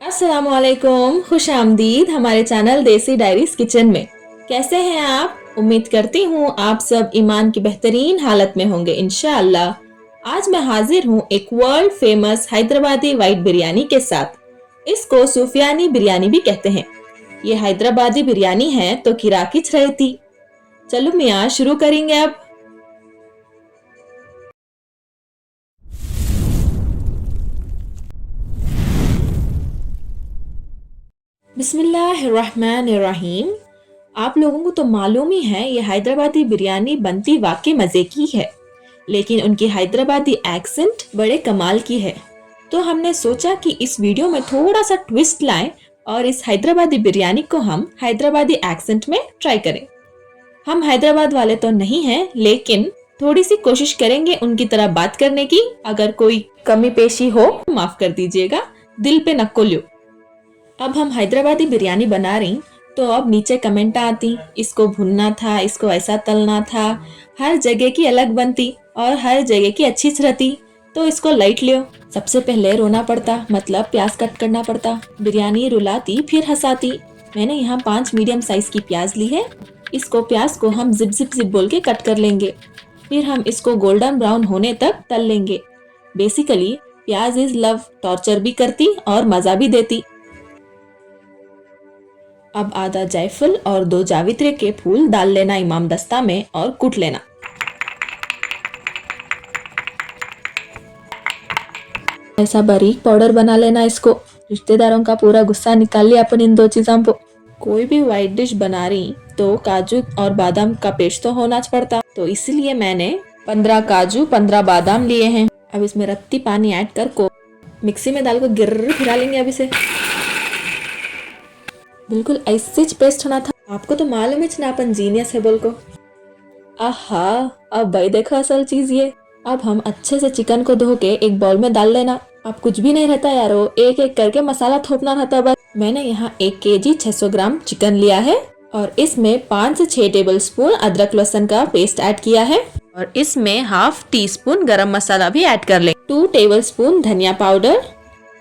अस्सलामुअलैकुम, खुश आमदीद हमारे चैनल देसी डायरीज किचन में। कैसे हैं आप? उम्मीद करती हूँ आप सब ईमान की बेहतरीन हालत में होंगे इंशाअल्लाह। आज मैं हाजिर हूँ एक world famous Hyderabadi white biryani के साथ। इसको सूफियानी बिरयानी भी कहते हैं। ये हैदराबादी बिरयानी है तो किराकिच रहती। चलो मियाँ शुरू करेंगे अब। बिस्मिल्लाहिर्रहमानिर्रहीम। आप लोगों को तो मालूम ही है ये हैदराबादी बिरयानी बनती वाकई मज़े की है, लेकिन उनकी हैदराबादी एक्सेंट बड़े कमाल की है। तो हमने सोचा कि इस वीडियो में थोड़ा सा ट्विस्ट लाएं और इस हैदराबादी बिरयानी को हम हैदराबादी एक्सेंट में ट्राई करें। हम हैदराबाद वाले तो नहीं हैं, लेकिन थोड़ी सी कोशिश करेंगे उनकी तरह बात करने की। अगर कोई कमी पेशी हो माफ कर दीजिएगा, दिल पे नको ल्यो। अब हम हैदराबादी बिरयानी बना रही तो अब नीचे कमेंट आती, इसको भुनना था, इसको ऐसा तलना था। हर जगह की अलग बनती और हर जगह की अच्छी रहती, तो इसको लाइट लियो। सबसे पहले रोना पड़ता, मतलब प्याज कट करना पड़ता। बिरयानी रुलाती फिर हंसाती। मैंने यहाँ 5 मीडियम साइज की प्याज ली है। इसको प्याज को हम जिप जिप जिप बोल के कट कर लेंगे। फिर हम इसको गोल्डन ब्राउन होने तक तल लेंगे। बेसिकली प्याज इज लव, टॉर्चर भी करती और मजा भी देती। अब आधा जायफल और 2 जावित्रे के फूल डाल लेना इमाम दस्ता में और कूट लेना। ऐसा बारीक पाउडर बना लेना इसको। रिश्तेदारों का पूरा गुस्सा निकाल लिया अपन इन 2 चीजों को। कोई भी व्हाइट डिश बना रही तो काजू और बादाम का पेस्ट तो होना पड़ता, तो इसलिए मैंने 15 काजू 15 बादाम लिए हैं। अब इसमें रत्ती पानी ऐड कर को मिक्सी में डाल को गिर्र फिरा लेंगे। अब इसे बिल्कुल ऐसे पेस्ट होना था। आपको तो मालूम है ना अपन जीनियस है बोल को। आहा, अब भाई देखो असल चीज ये। अब हम अच्छे से चिकन को धो के एक बाउल में डाल लेना। अब कुछ भी नहीं रहता यारो, एक एक करके मसाला थोपना रहता बस। मैंने यहाँ 1 केजी 600 ग्राम चिकन लिया है और इसमें 5 से 6 टेबल स्पून अदरक लहसुन का पेस्ट ऐड किया है और इसमें ½ टीस्पून गरम मसाला भी ऐड कर ले। 2 टेबल स्पून धनिया पाउडर,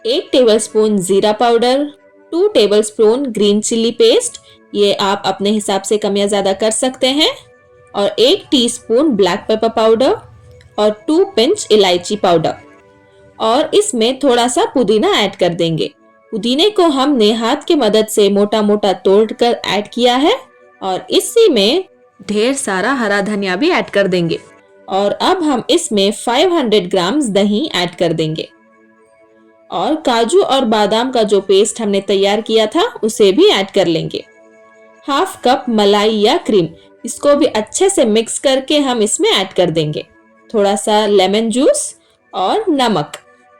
1 टेबल स्पून जीरा powder, 2 table spoon green chilli paste, ये आप अपने हिसाब से कम या ज्यादा कर सकते हैं, और 1 टीस्पून ब्लैक पेपर पाउडर और 2 पिंच इलायची पाउडर। और इसमें थोड़ा सा पुदीना ऐड कर देंगे। पुदीने को हमने हाथ की मदद से मोटा मोटा तोड़कर ऐड किया है और इसी में ढेर सारा हरा धनिया भी ऐड कर देंगे। और अब हम इसमें 500 ग्राम दही ऐड कर देंगे और काजू और बादाम का जो पेस्ट हमने तैयार किया था उसे भी ऐड कर लेंगे। ½ कप मलाई या क्रीम, इसको भी अच्छे से मिक्स करके हम इसमें ऐड कर देंगे। थोड़ा सा लेमन जूस और नमक।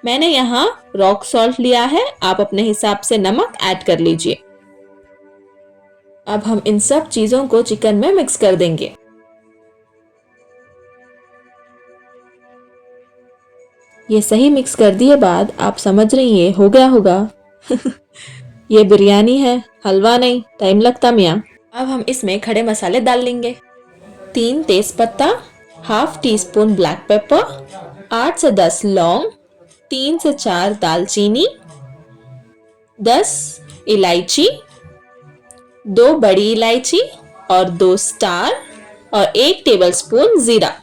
मैंने यहाँ रॉक सॉल्ट लिया है, आप अपने हिसाब से नमक ऐड कर लीजिए। अब हम इन सब चीजों को चिकन में मिक्स कर देंगे। ये सही मिक्स कर दिए बाद आप समझ रही है हो गया होगा। ये बिरयानी है, हलवा नहीं, टाइम लगता मियाँ। अब हम इसमें खड़े मसाले डाल लेंगे। 3 तेज पत्ता, ½ टीस्पून ब्लैक पेपर, 8 से 10 लौंग, 3 से 4 दालचीनी, 10 इलायची, 2 बड़ी इलायची और 2 स्टार और 1 टेबलस्पून जीरा।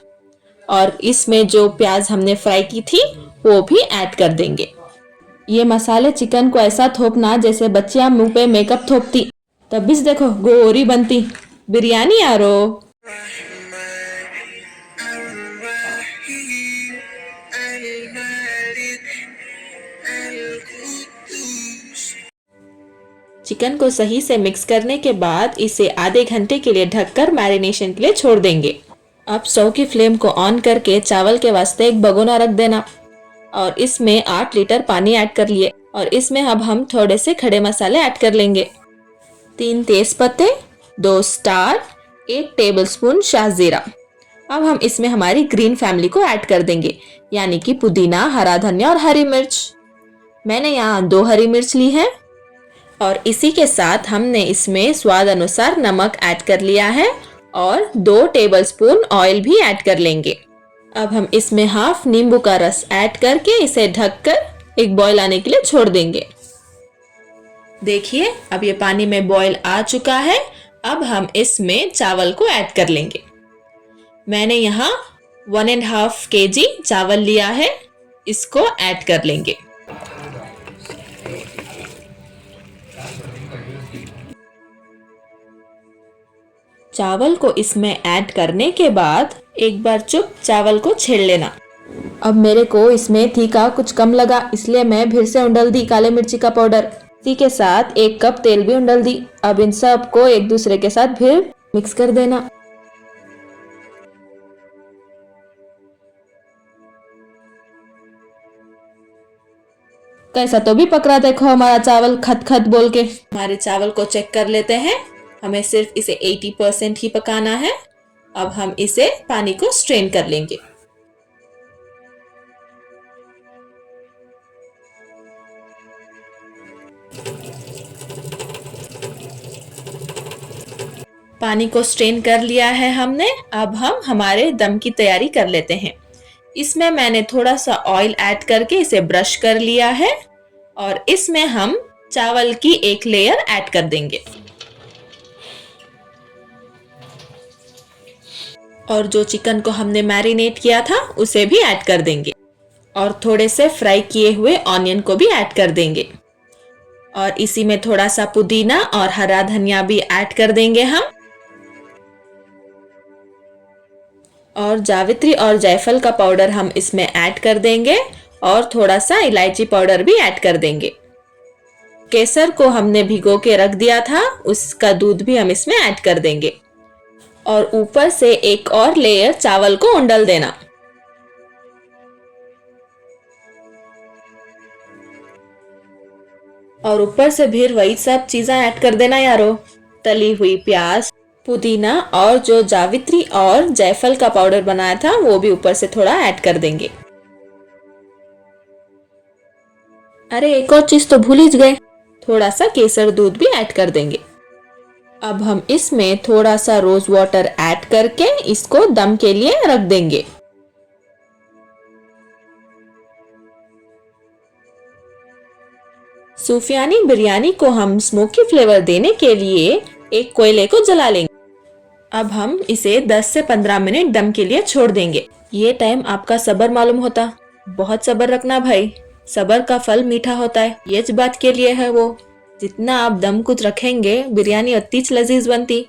और इसमें जो प्याज हमने फ्राई की थी वो भी ऐड कर देंगे। ये मसाले चिकन को ऐसा थोपना जैसे बच्चियां मुंह पे मेकअप थोपती, तब भी देखो गोरी बनती बिरयानी यारो। चिकन को सही से मिक्स करने के बाद इसे आधे घंटे के लिए ढककर मैरिनेशन के लिए छोड़ देंगे। अब स्टोव की फ्लेम को ऑन करके चावल के वास्ते एक भगोना रख देना और इसमें 8 लीटर पानी ऐड कर लिए और इसमें अब हम थोड़े से खड़े मसाले ऐड कर लेंगे। 3 तेज पत्ते, 2 स्टार, 1 टेबलस्पून शाहजीरा। अब हम इसमें हमारी ग्रीन फैमिली को ऐड कर देंगे, यानी कि पुदीना, हरा धनिया और हरी मिर्च। मैंने यहाँ 2 हरी मिर्च ली है और इसी के साथ हमने इसमें स्वाद अनुसार नमक ऐड कर लिया है और 2 टेबलस्पून ऑयल भी ऐड कर लेंगे। अब हम इसमें ½ नींबू का रस ऐड करके इसे ढककर एक बॉईल आने के लिए छोड़ देंगे। देखिए अब ये पानी में बॉईल आ चुका है। अब हम इसमें चावल को ऐड कर लेंगे। मैंने यहाँ 1.5 kg चावल लिया है, इसको ऐड कर लेंगे। चावल को इसमें ऐड करने के बाद एक बार चुप चावल को छेड़ लेना। अब मेरे को इसमें तीखा कुछ कम लगा, इसलिए मैं फिर से उंडल दी काले मिर्ची का पाउडर। इसी के साथ 1 कप तेल भी उंडल दी। अब इन सब को एक दूसरे के साथ फिर मिक्स कर देना। कैसा तो भी पक रहा, देखो हमारा चावल खत खत बोल के। हमारे चावल को चेक कर लेते हैं। हमें सिर्फ इसे 80% ही पकाना है। अब हम इसे पानी को स्ट्रेन कर लेंगे। पानी को स्ट्रेन कर लिया है हमने। अब हम हमारे दम की तैयारी कर लेते हैं। इसमें मैंने थोड़ा सा ऑयल ऐड करके इसे ब्रश कर लिया है और इसमें हम चावल की एक लेयर ऐड कर देंगे और जो चिकन को हमने मैरिनेट किया था उसे भी ऐड कर देंगे और थोड़े से फ्राई किए हुए ऑनियन को भी ऐड कर देंगे और इसी में थोड़ा सा पुदीना और हरा धनिया भी ऐड कर देंगे हम और जावित्री और जायफल का पाउडर हम इसमें ऐड कर देंगे और थोड़ा सा इलायची पाउडर भी ऐड कर देंगे। केसर को हमने भिगो के रख दिया था, उसका दूध भी हम इसमें ऐड कर देंगे और ऊपर से एक और लेयर चावल को उंडल देना। और ऊपर से फिर वही सब चीजें ऐड कर देना यारो, तली हुई प्याज, पुदीना और जो जावित्री और जायफल का पाउडर बनाया था वो भी ऊपर से थोड़ा ऐड कर देंगे। अरे एक और चीज तो भूल ही गए, थोड़ा सा केसर दूध भी ऐड कर देंगे। अब हम इसमें थोड़ा सा रोज वाटर ऐड करके इसको दम के लिए रख देंगे। सूफियानी बिरयानी को हम स्मोकी फ्लेवर देने के लिए एक कोयले को जला लेंगे। अब हम इसे 10 से 15 मिनट दम के लिए छोड़ देंगे। ये टाइम आपका सब्र मालूम होता, बहुत सब्र रखना भाई, सब्र का फल मीठा होता है, ये बात के लिए है वो। जितना आप दम कुछ रखेंगे बिरयानी उतनी लजीज बनती।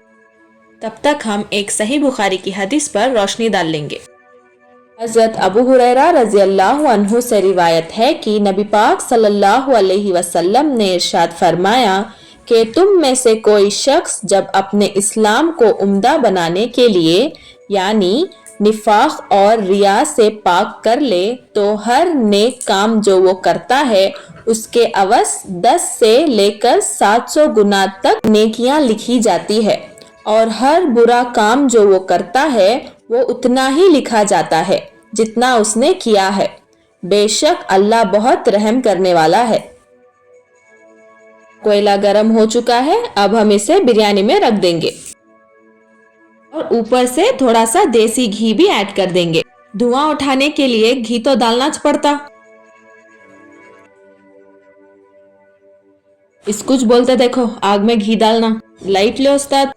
तब तक हम एक सही बुखारी की हदीस पर रोशनी डाल लेंगे। हज़रत अबू हुरैरा रज़ी अल्लाह अन्हु से रिवायत है कि नबी पाक सल्लल्लाहु अलैहि वसल्लम ने इरशाद फरमाया कि तुम में से कोई शख्स जब अपने इस्लाम को उम्दा बनाने के लिए यानी निफाक और रिया से पाक कर ले तो हर नेक काम जो वो करता है उसके अवस 10 से लेकर 700 गुना तक नेकियां लिखी जाती है और हर बुरा काम जो वो करता है वो उतना ही लिखा जाता है जितना उसने किया है। बेशक अल्लाह बहुत रहम करने वाला है। कोयला गर्म हो चुका है, अब हम इसे बिरयानी में रख देंगे और ऊपर से थोड़ा सा देसी घी भी ऐड कर देंगे। धुआं उठाने के लिए घी तो डालना पड़ता। इस कुछ बोलते देखो आग में घी डालना, लाइट ले उस्ताद।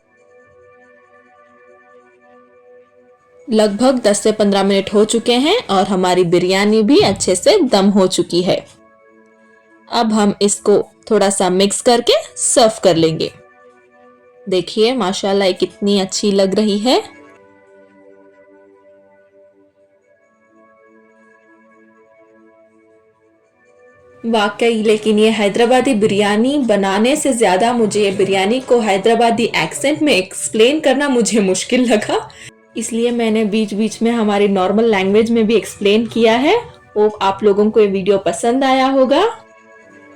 लगभग 10 से 15 मिनट हो चुके हैं और हमारी बिरयानी भी अच्छे से दम हो चुकी है। अब हम इसको थोड़ा सा मिक्स करके सर्व कर लेंगे। देखिए माशाल्लाह कितनी अच्छी लग रही है। वाकई लेकिन ये हैदराबादी बिरयानी बनाने से ज़्यादा मुझे बिरयानी को हैदराबादी एक्सेंट में एक्सप्लेन करना मुझे मुश्किल लगा, इसलिए मैंने बीच बीच में हमारी नॉर्मल लैंग्वेज में भी एक्सप्लेन किया है। वो आप लोगों को ये वीडियो पसंद आया होगा।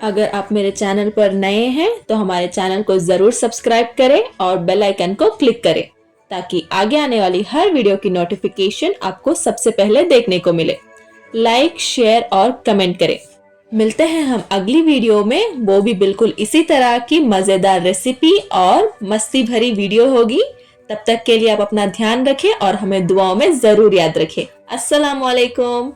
अगर आप मेरे चैनल पर नए हैं तो हमारे चैनल को ज़रूर सब्सक्राइब करें और बेल आइकन को क्लिक करें ताकि आगे आने वाली हर वीडियो की नोटिफिकेशन आपको सबसे पहले देखने को मिले। लाइक, शेयर और कमेंट करें। मिलते हैं हम अगली वीडियो में, वो भी बिल्कुल इसी तरह की मज़ेदार रेसिपी और मस्ती भरी वीडियो होगी। तब तक के लिए आप अपना ध्यान रखें और हमें दुआओं में ज़रूर याद रखें। अस्सलाम वालेकुम।